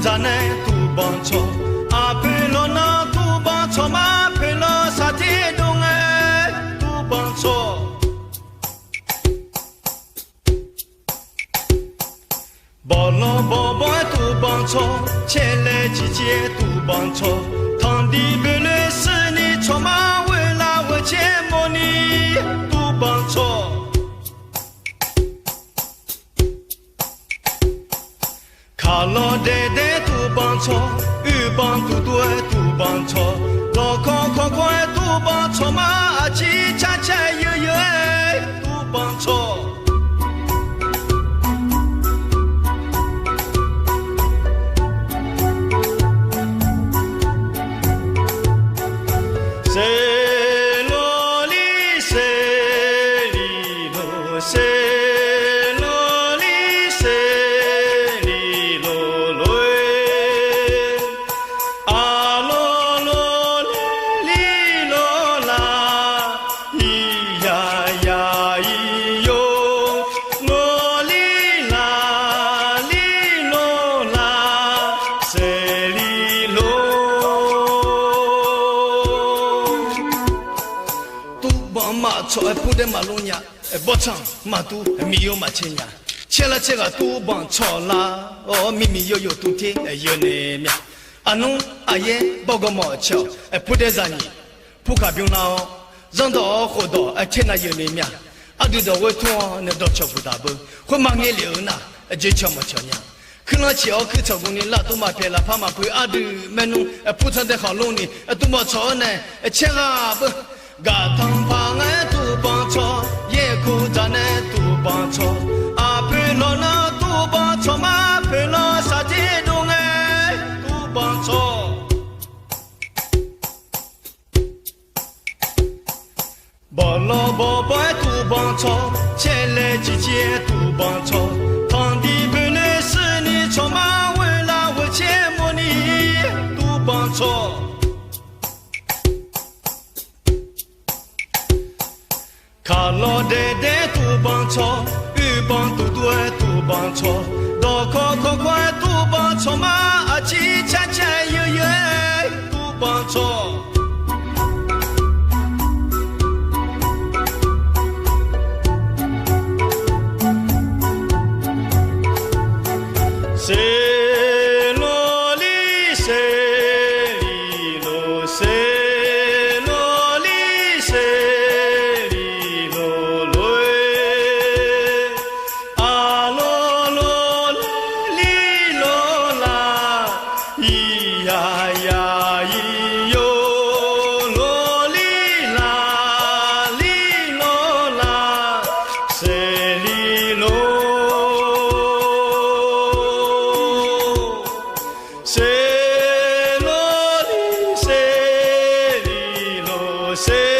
咱呢都帮错，阿佩罗那都帮错嘛，佩罗萨提东哎都帮错。宝老宝宝都帮错，前来季节都帮错，堂弟贝勒是你错嘛，为了我节目你都帮错。卡老爹爹都帮错，鱼帮多多都帮错，老康康康都帮错嘛，阿吉恰恰悠悠哎都帮错。谁罗里谁里罗谁罗里谁里罗罗啊罗罗里罗啦咿呀呀咿哟罗里啦里罗啦谁里罗。马错不得马路呀，不唱马都没有马钱呀，切了这个都帮错啦，哦咪咪有冬天有那面，阿农阿爷包个毛桥，不得让你不卡病了，让到活到天那有那面，阿对到我拖那到桥不大不，会忙眼流那就桥么桥呀。可能桥去操工的拉都马偏了，怕马亏阿对没弄不穿的好弄的，都毛错呢，切啊不。嘎汤旁哎都帮错，野苦咱呢都帮错，阿佩罗那都帮错嘛，佩罗萨提东哎都帮错。宝老宝宝都帮错，前来季节都帮错，堂弟贝勒是你错嘛，为了我节目你都帮错。卡老爹爹都帮错，鱼帮多多都帮错，老康康康都帮错嘛，阿吉恰恰悠悠都帮错。谁罗里谁里罗谁。咿呀呀咿哟，罗里啦里罗啦，谁里罗？谁罗里谁里罗谁？